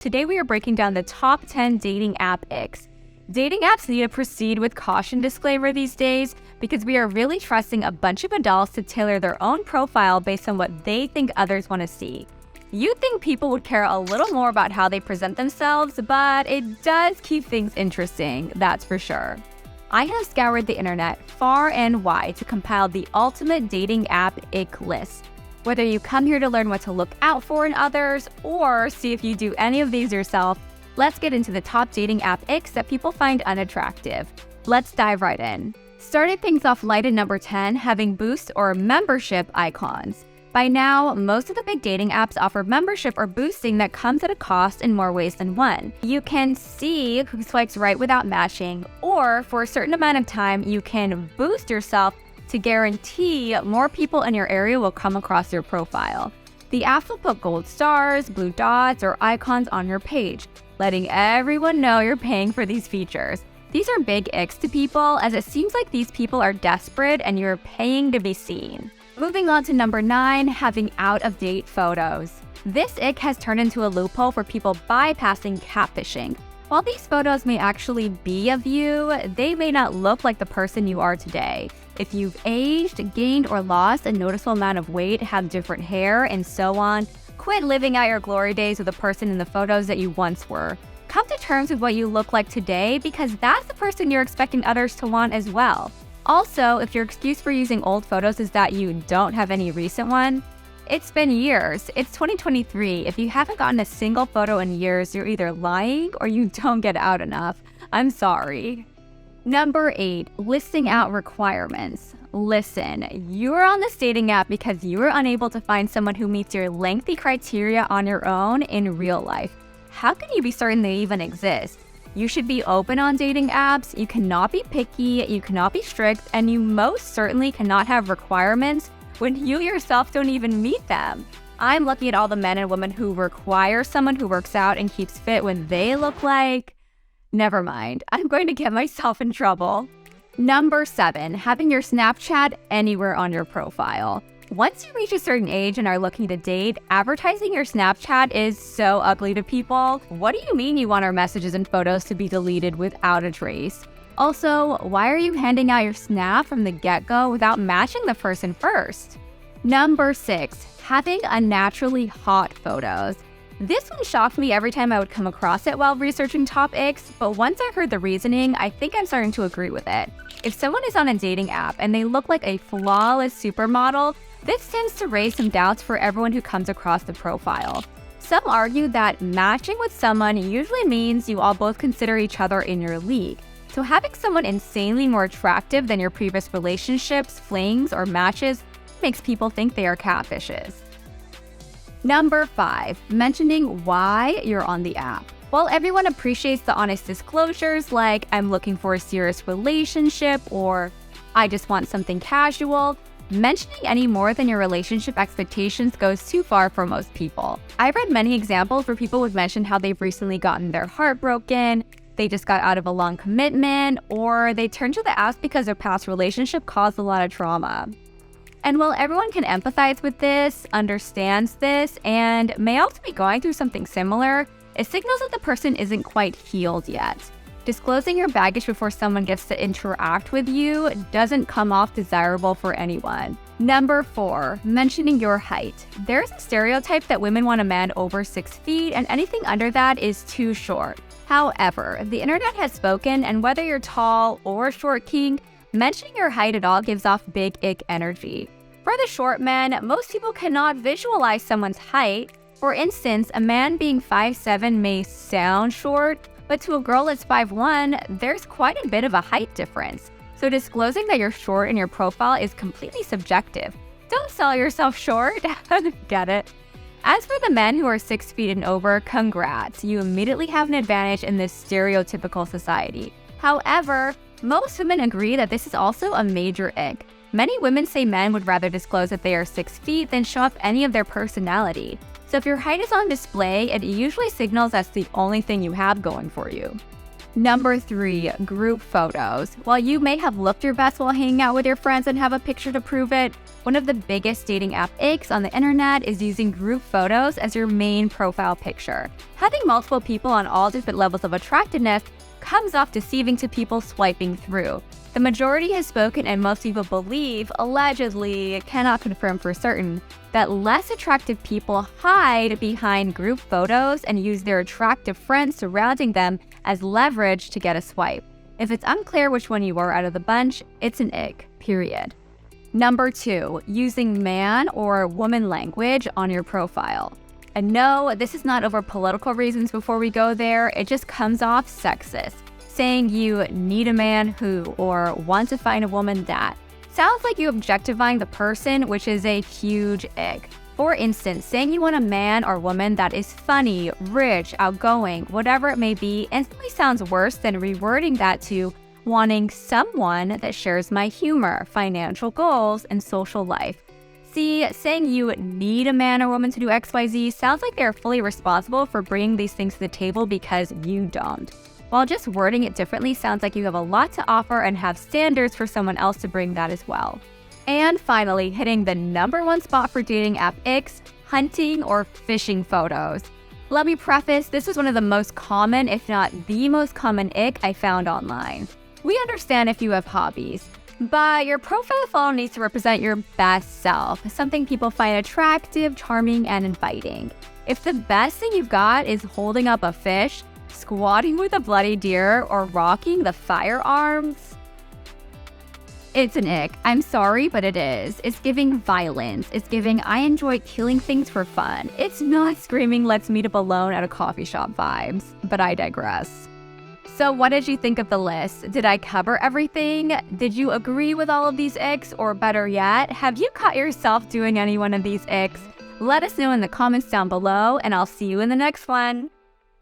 Today we are breaking down the top 10 dating app icks. Dating apps need a proceed with caution disclaimer these days because we are really trusting a bunch of adults to tailor their own profile based on what they think others want to see. You'd think people would care a little more about how they present themselves, but it does keep things interesting, that's for sure. I have scoured the internet far and wide to compile the ultimate dating app ick list. Whether you come here to learn what to look out for in others or see if you do any of these yourself, let's get into the top dating app icks that people find unattractive. Let's dive right in. Starting things off light at number 10, having boost or membership icons. By now, most of the big dating apps offer membership or boosting that comes at a cost in more ways than one. You can see who swipes right without matching, or for a certain amount of time, you can boost yourself to guarantee more people in your area will come across your profile. The app will put gold stars, blue dots, or icons on your page, letting everyone know you're paying for these features. These are big icks to people, as it seems like these people are desperate and you're paying to be seen. Moving on to number 9, having out-of-date photos. This ick has turned into a loophole for people bypassing catfishing. While these photos may actually be of you, they may not look like the person you are today. If you've aged, gained, or lost a noticeable amount of weight, have different hair, and so on, quit living out your glory days with the person in the photos that you once were. Come to terms with what you look like today because that's the person you're expecting others to want as well. Also, if your excuse for using old photos is that you don't have any recent one, it's been years. It's 2023. If you haven't gotten a single photo in years, you're either lying or you don't get out enough. I'm sorry. Number 8, listing out requirements. Listen, you are on this dating app because you are unable to find someone who meets your lengthy criteria on your own in real life. How can you be certain they even exist? You should be open on dating apps, you cannot be picky, you cannot be strict, and you most certainly cannot have requirements when you yourself don't even meet them. I'm looking at all the men and women who require someone who works out and keeps fit when they look like... Never mind, I'm going to get myself in trouble. Number 7, having your Snapchat anywhere on your profile. Once you reach a certain age and are looking to date, advertising your Snapchat is so ugly to people. What do you mean you want our messages and photos to be deleted without a trace? Also, why are you handing out your Snap from the get-go without matching the person first? Number 6, having unnaturally hot photos. This one shocked me every time I would come across it while researching top icks, but once I heard the reasoning, I think I'm starting to agree with it. If someone is on a dating app and they look like a flawless supermodel, this tends to raise some doubts for everyone who comes across the profile. Some argue that matching with someone usually means you all both consider each other in your league. So having someone insanely more attractive than your previous relationships, flings, or matches makes people think they are catfishes. Number 5, mentioning why you're on the app. While everyone appreciates the honest disclosures like I'm looking for a serious relationship or I just want something casual, mentioning any more than your relationship expectations goes too far for most people. I've read many examples where people would mention how they've recently gotten their heart broken, they just got out of a long commitment, or they turned to the apps because their past relationship caused a lot of trauma. And while everyone can empathize with this, understands this, and may also be going through something similar, it signals that the person isn't quite healed yet. Disclosing your baggage before someone gets to interact with you doesn't come off desirable for anyone. Number 4, mentioning your height. There's a stereotype that women want a man over 6 feet and anything under that is too short. However, the internet has spoken, and whether you're tall or short king, mentioning your height at all gives off big ick energy. For the short men, most people cannot visualize someone's height. For instance, a man being 5'7" may sound short, but to a girl that's 5'1", there's quite a bit of a height difference. So disclosing that you're short in your profile is completely subjective. Don't sell yourself short. Get it? As for the men who are 6 feet and over, congrats. You immediately have an advantage in this stereotypical society. However, most women agree that this is also a major ick. Many women say men would rather disclose that they are 6 feet than show off any of their personality. So if your height is on display, it usually signals that's the only thing you have going for you. Number 3, group photos. While you may have looked your best while hanging out with your friends and have a picture to prove it, one of the biggest dating app icks on the internet is using group photos as your main profile picture. Having multiple people on all different levels of attractiveness comes off deceiving to people swiping through. The majority has spoken, and most people believe, allegedly, cannot confirm for certain, that less attractive people hide behind group photos and use their attractive friends surrounding them as leverage to get a swipe. If it's unclear which one you are out of the bunch, it's an ick, period. Number 2, using man or woman language on your profile. And no, this is not over political reasons before we go there, it just comes off sexist. Saying you need a man who, or want to find a woman that. Sounds like you objectifying the person, which is a huge ick. For instance, saying you want a man or woman that is funny, rich, outgoing, whatever it may be, instantly sounds worse than rewording that to wanting someone that shares my humor, financial goals, and social life. See, saying you need a man or woman to do XYZ sounds like they're fully responsible for bringing these things to the table because you don't. While just wording it differently sounds like you have a lot to offer and have standards for someone else to bring that as well. And finally, hitting the number 1 spot for dating app icks, hunting or fishing photos. Let me preface, this was one of the most common, if not the most common ick I found online. We understand if you have hobbies, but your profile photo needs to represent your best self, something people find attractive, charming, and inviting. If the best thing you've got is holding up a fish, squatting with a bloody deer, or rocking the firearms, it's an ick. I'm sorry, but it is. It's giving violence. It's giving I enjoy killing things for fun. It's not screaming let's meet up alone at a coffee shop vibes, but I digress. So what did you think of the list? Did I cover everything? Did you agree with all of these icks? Or better yet, have you caught yourself doing any one of these icks? Let us know in the comments down below, and I'll see you in the next one.